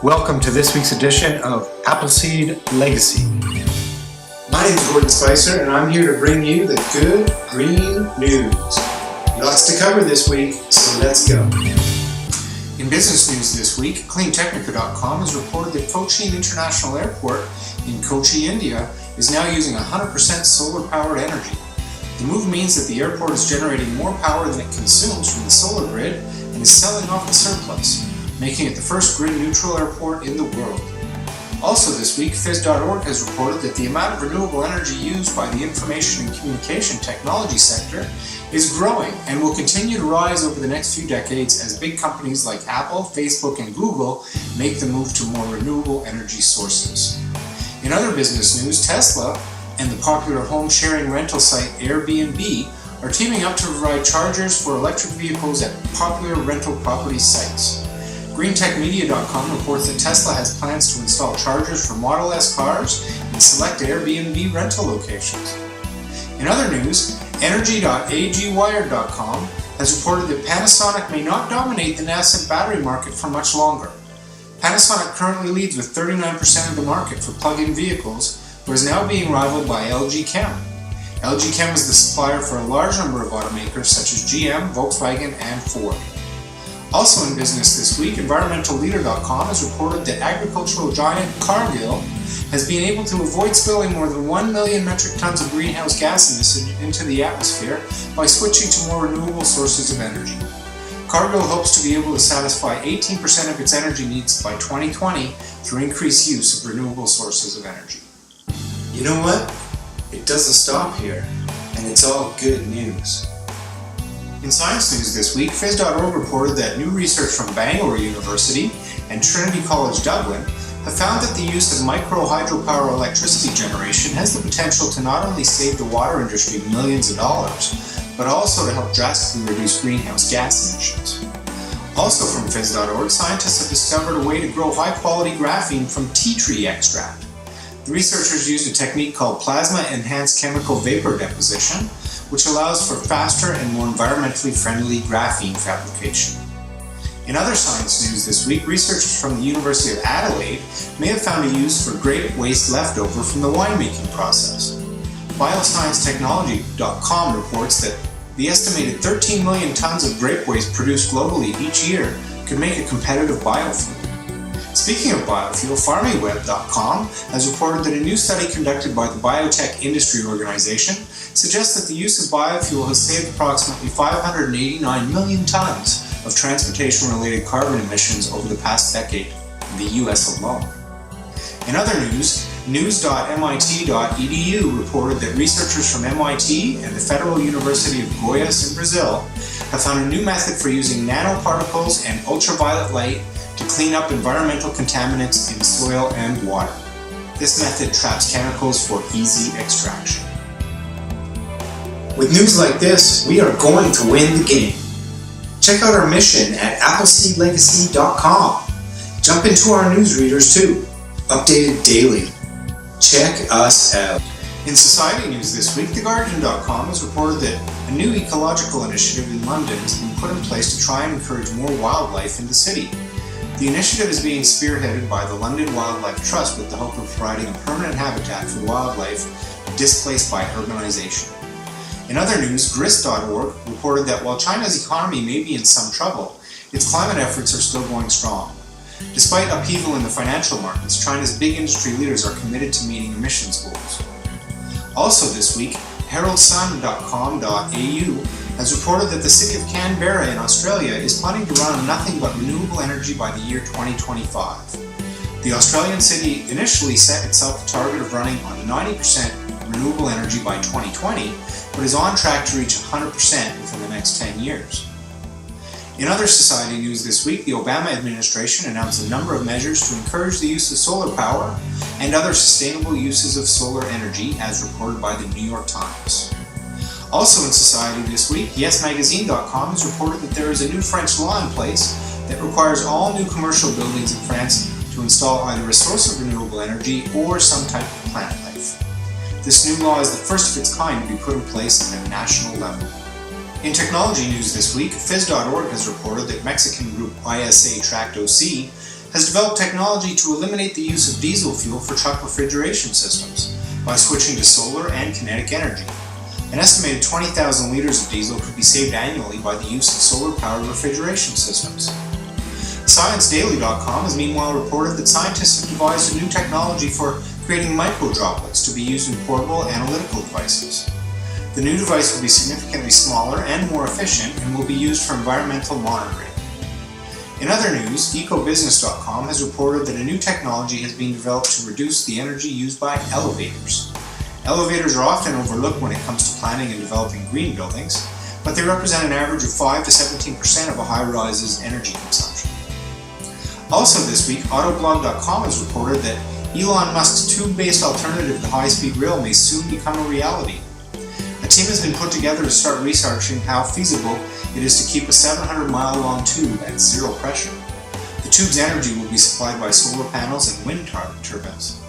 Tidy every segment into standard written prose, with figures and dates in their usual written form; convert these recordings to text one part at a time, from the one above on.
Welcome to this week's edition of Appleseed Legacy. My name is Gordon Spicer and I'm here to bring you the good green news. Lots to cover this week, so let's go. In business news this week, CleanTechnica.com has reported that Cochin International Airport in Kochi, India is now using 100% solar-powered energy. The move means that the airport is generating more power than it consumes from the solar grid and is selling off the surplus, making it the first grid-neutral airport in the world. Also this week, Phys.org has reported that the amount of renewable energy used by the information and communication technology sector is growing and will continue to rise over the next few decades as big companies like Apple, Facebook, and Google make the move to more renewable energy sources. In other business news, Tesla and the popular home-sharing rental site Airbnb are teaming up to provide chargers for electric vehicles at popular rental property sites. GreenTechMedia.com reports that Tesla has plans to install chargers for Model S cars in select Airbnb rental locations. In other news, Energy.agwired.com has reported that Panasonic may not dominate the nascent battery market for much longer. Panasonic currently leads with 39% of the market for plug-in vehicles, but is now being rivaled by LG Chem. LG Chem is the supplier for a large number of automakers such as GM, Volkswagen, and Ford. Also in business this week, EnvironmentalLeader.com has reported that agricultural giant Cargill has been able to avoid spilling more than 1 million metric tons of greenhouse gas emissions into the atmosphere by switching to more renewable sources of energy. Cargill hopes to be able to satisfy 18% of its energy needs by 2020 through increased use of renewable sources of energy. You know what? It doesn't stop here, and it's all good news. In science news this week, Phys.org reported that new research from Bangor University and Trinity College Dublin have found that the use of micro hydropower electricity generation has the potential to not only save the water industry millions of dollars, but also to help drastically reduce greenhouse gas emissions. Also from Phys.org, scientists have discovered a way to grow high-quality graphene from tea tree extract. The researchers used a technique called plasma-enhanced chemical vapor deposition, which allows for faster and more environmentally friendly graphene fabrication. In other science news this week, researchers from the University of Adelaide may have found a use for grape waste leftover from the winemaking process. BioscienceTechnology.com reports that the estimated 13 million tons of grape waste produced globally each year could make a competitive biofuel. Speaking of biofuel, FarmyWeb.com has reported that a new study conducted by the Biotech Industry Organization suggests that the use of biofuel has saved approximately 589 million tons of transportation-related carbon emissions over the past decade in the US alone. In other news, news.mit.edu reported that researchers from MIT and the Federal University of Goiás in Brazil have found a new method for using nanoparticles and ultraviolet light to clean up environmental contaminants in soil and water. This method traps chemicals for easy extraction. With news like this, we are going to win the game. Check out our mission at AppleseedLegacy.com. Jump into our newsreaders too, updated daily. Check us out. In society news this week, TheGuardian.com has reported that a new ecological initiative in London has been put in place to try and encourage more wildlife in the city. The initiative is being spearheaded by the London Wildlife Trust with the hope of providing a permanent habitat for wildlife displaced by urbanization. In other news, Grist.org reported that while China's economy may be in some trouble, its climate efforts are still going strong. Despite upheaval in the financial markets, China's big industry leaders are committed to meeting emissions goals. Also this week, HeraldSun.com.au has reported that the city of Canberra in Australia is planning to run on nothing but renewable energy by the year 2025. The Australian city initially set itself a target of running on 90% renewable energy by 2020, but is on track to reach 100% within the next 10 years. In other society news this week, the Obama administration announced a number of measures to encourage the use of solar power and other sustainable uses of solar energy, as reported by the New York Times. Also in society this week, YesMagazine.com has reported that there is a new French law in place that requires all new commercial buildings in France to install either a source of renewable energy or some type of plant life. This new law is the first of its kind to be put in place at a national level. In technology news this week, Phys.org has reported that Mexican group ISA Tract OC has developed technology to eliminate the use of diesel fuel for truck refrigeration systems by switching to solar and kinetic energy. An estimated 20,000 liters of diesel could be saved annually by the use of solar-powered refrigeration systems. ScienceDaily.com has meanwhile reported that scientists have devised a new technology for creating microdroplets to be used in portable analytical devices. The new device will be significantly smaller and more efficient and will be used for environmental monitoring. In other news, ecobusiness.com has reported that a new technology has been developed to reduce the energy used by elevators. Elevators are often overlooked when it comes to planning and developing green buildings, but they represent an average of 5 to 17% of a high-rise's energy consumption. Also this week, Autoblog.com has reported that Elon Musk's tube-based alternative to high-speed rail may soon become a reality. A team has been put together to start researching how feasible it is to keep a 700-mile-long tube at zero pressure. The tube's energy will be supplied by solar panels and wind turbines.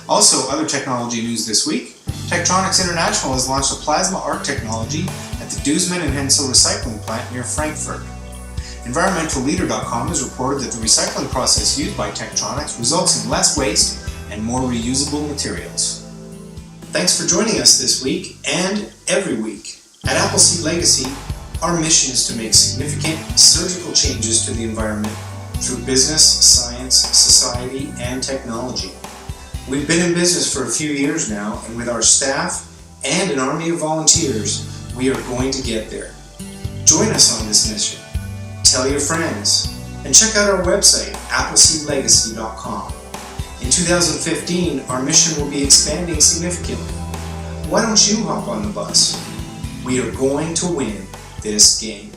Also, other technology news this week, Tektronix International has launched a plasma arc technology at the Duisman and Hensel recycling plant near Frankfurt. EnvironmentalLeader.com has reported that the recycling process used by Tektronix results in less waste and more reusable materials. Thanks for joining us this week and every week. At Appleseed Legacy, our mission is to make significant surgical changes to the environment through business, science, society, and technology. We've been in business for a few years now, and with our staff and an army of volunteers, we are going to get there. Join us on this mission. Tell your friends, and check out our website, appleseedlegacy.com. In 2015, our mission will be expanding significantly. Why don't you hop on the bus? We are going to win this game,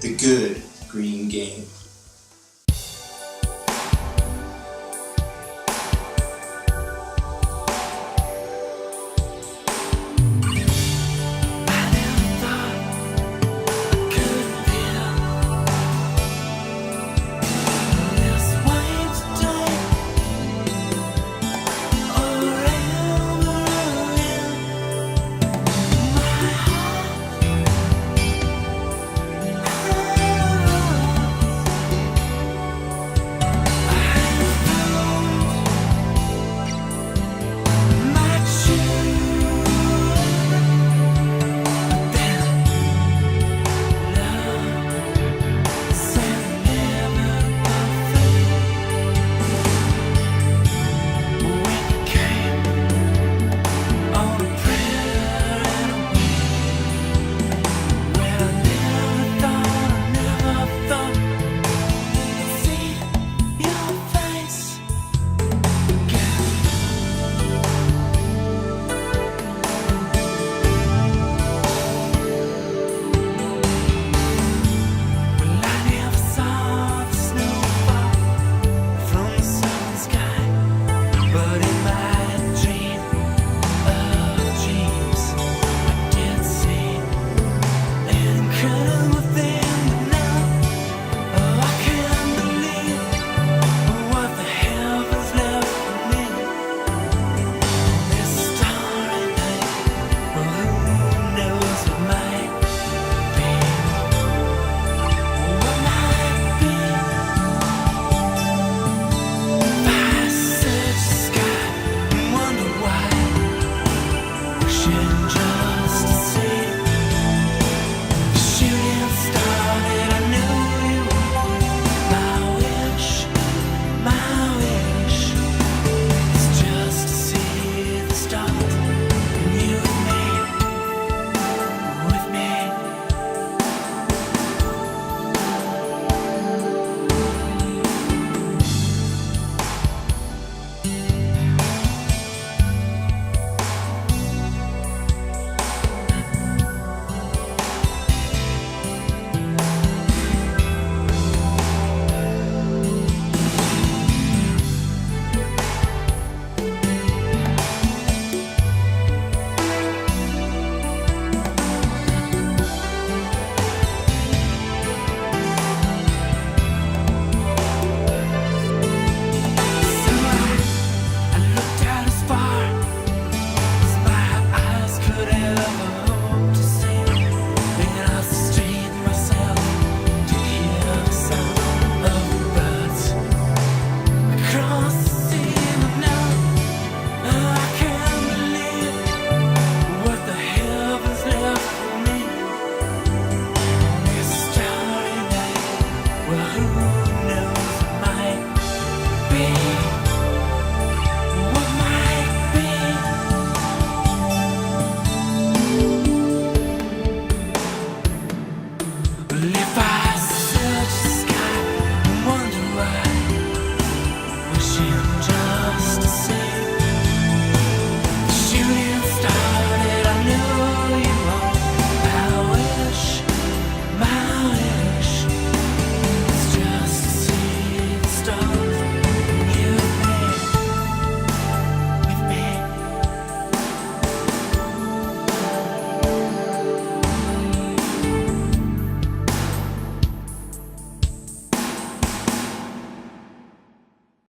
the good green game.